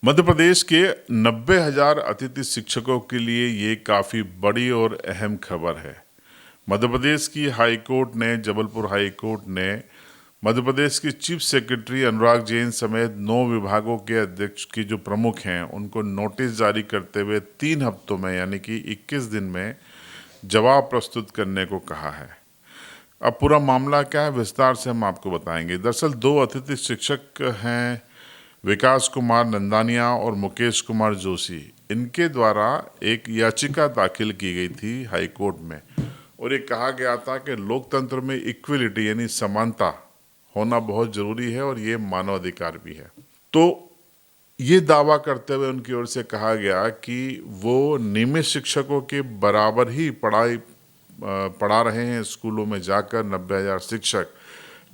मध्य प्रदेश के 90,000 अतिथि शिक्षकों के लिए ये काफ़ी बड़ी और अहम खबर है। मध्य प्रदेश की हाई कोर्ट ने जबलपुर हाई कोर्ट ने मध्य प्रदेश के चीफ सेक्रेटरी अनुराग जैन समेत 9 विभागों के अध्यक्ष की जो प्रमुख हैं उनको नोटिस जारी करते हुए 3 हफ्तों में यानी कि 21 दिन में जवाब प्रस्तुत करने को कहा है। अब पूरा मामला क्या है, विस्तार से हम आपको बताएंगे। दरअसल 2 अतिथि शिक्षक हैं, विकास कुमार नंदानिया और मुकेश कुमार जोशी। इनके द्वारा एक याचिका दाखिल की गई थी हाई कोर्ट में और ये कहा गया था कि लोकतंत्र में इक्वलिटी यानी समानता होना बहुत जरूरी है और ये मानवाधिकार भी है। तो ये दावा करते हुए उनकी ओर से कहा गया कि वो नियमित शिक्षकों के बराबर ही पढ़ा रहे हैं स्कूलों में जाकर 90,000 शिक्षक,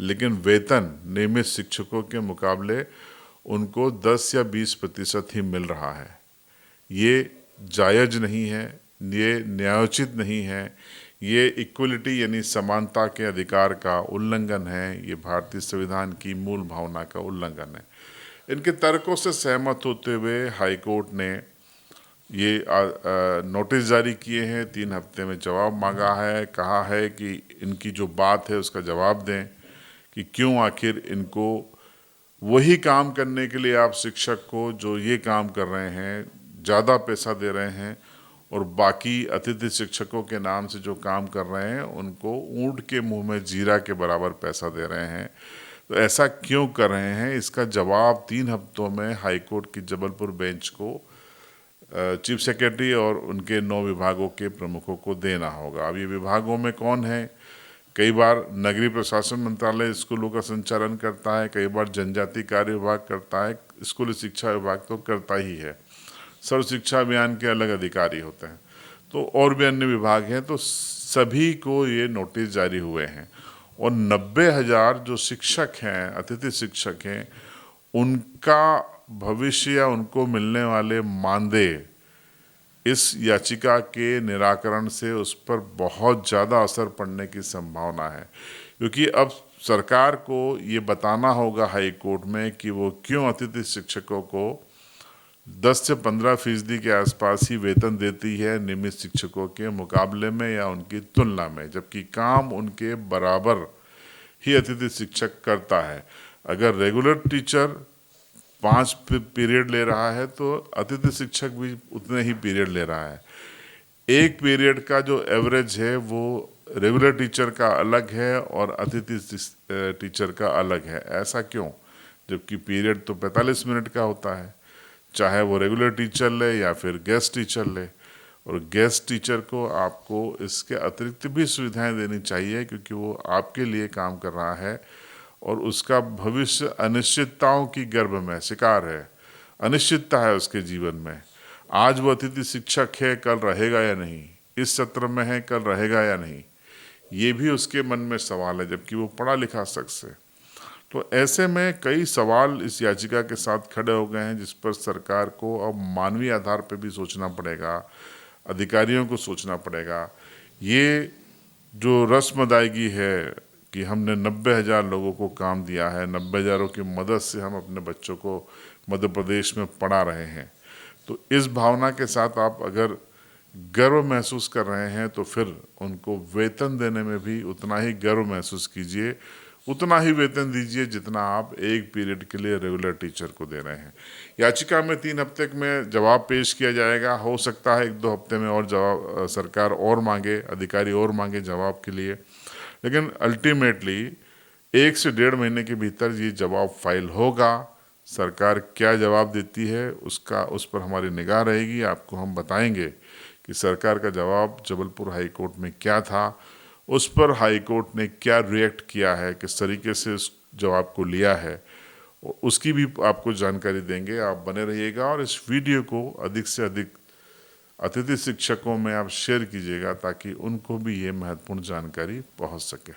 लेकिन वेतन नियमित शिक्षकों के मुकाबले उनको 10 या 20% ही मिल रहा है। ये जायज़ नहीं है, ये न्यायोचित नहीं है, ये इक्वलिटी यानी समानता के अधिकार का उल्लंघन है, ये भारतीय संविधान की मूल भावना का उल्लंघन है। इनके तर्कों से सहमत होते हुए हाई कोर्ट ने ये नोटिस जारी किए हैं, 3 हफ्ते में जवाब मांगा है। कहा है कि इनकी जो बात है उसका जवाब दें कि क्यों आखिर इनको वही काम करने के लिए आप शिक्षक को जो ये काम कर रहे हैं ज़्यादा पैसा दे रहे हैं और बाकी अतिथि शिक्षकों के नाम से जो काम कर रहे हैं उनको ऊंट के मुंह में जीरा के बराबर पैसा दे रहे हैं। तो ऐसा क्यों कर रहे हैं, इसका जवाब 3 हफ्तों में हाईकोर्ट की जबलपुर बेंच को चीफ सेक्रेटरी और उनके 9 विभागों के प्रमुखों को देना होगा। अब ये विभागों में कौन है? कई बार नगरीय प्रशासन मंत्रालय स्कूलों का संचालन करता है, कई बार जनजातीय कार्य विभाग करता है, स्कूली शिक्षा विभाग तो करता ही है, सर्व शिक्षा अभियान के अलग अधिकारी होते हैं, तो और भी अन्य विभाग हैं। तो सभी को ये नोटिस जारी हुए हैं और 90,000 जो शिक्षक हैं, अतिथि शिक्षक हैं, उनका भविष्य या उनको मिलने वाले मानदेय इस याचिका के निराकरण से उस पर बहुत ज़्यादा असर पड़ने की संभावना है, क्योंकि अब सरकार को ये बताना होगा हाई कोर्ट में कि वो क्यों अतिथि शिक्षकों को 10 से 15% के आसपास ही वेतन देती है नियमित शिक्षकों के मुकाबले में या उनकी तुलना में, जबकि काम उनके बराबर ही अतिथि शिक्षक करता है। अगर रेगुलर टीचर 5 पीरियड ले रहा है तो अतिथि शिक्षक भी उतने ही पीरियड ले रहा है। एक पीरियड का जो एवरेज है वो रेगुलर टीचर का अलग है और अतिथि टीचर का अलग है। ऐसा क्यों? जबकि पीरियड तो 45 मिनट का होता है, चाहे वो रेगुलर टीचर ले या फिर गेस्ट टीचर ले। और गेस्ट टीचर को आपको इसके अतिरिक्त भी सुविधाएं देनी चाहिए, क्योंकि वो आपके लिए काम कर रहा है और उसका भविष्य अनिश्चितताओं की गर्भ में शिकार है। अनिश्चितता है उसके जीवन में। आज वो अतिथि शिक्षक है, कल रहेगा या नहीं, इस सत्र में है, कल रहेगा या नहीं, ये भी उसके मन में सवाल है, जबकि वो पढ़ा लिखा शख्स है। तो ऐसे में कई सवाल इस याचिका के साथ खड़े हो गए हैं, जिस पर सरकार को अब मानवीय आधार पर भी सोचना पड़ेगा, अधिकारियों को सोचना पड़ेगा। ये जो रस्म अदायगी है कि हमने 90,000 लोगों को काम दिया है, 90,000 की मदद से हम अपने बच्चों को मध्य प्रदेश में पढ़ा रहे हैं, तो इस भावना के साथ आप अगर गर्व महसूस कर रहे हैं तो फिर उनको वेतन देने में भी उतना ही गर्व महसूस कीजिए, उतना ही वेतन दीजिए जितना आप एक पीरियड के लिए रेगुलर टीचर को दे रहे हैं। याचिका में 3 हफ्ते में जवाब पेश किया जाएगा। हो सकता है 1-2 हफ्ते में और जवाब सरकार और मांगे, अधिकारी और मांगे जवाब के लिए, लेकिन अल्टीमेटली 1 से 1.5 महीने के भीतर ये जवाब फाइल होगा। सरकार क्या जवाब देती है उस पर हमारी निगाह रहेगी। आपको हम बताएंगे कि सरकार का जवाब जबलपुर हाई कोर्ट में क्या था, उस पर हाई कोर्ट ने क्या रिएक्ट किया है, किस तरीके से उस जवाब को लिया है, उसकी भी आपको जानकारी देंगे। आप बने रहिएगा और इस वीडियो को अधिक से अधिक अतिथि शिक्षकों में आप शेयर कीजिएगा ताकि उनको भी ये महत्वपूर्ण जानकारी पहुंच सके।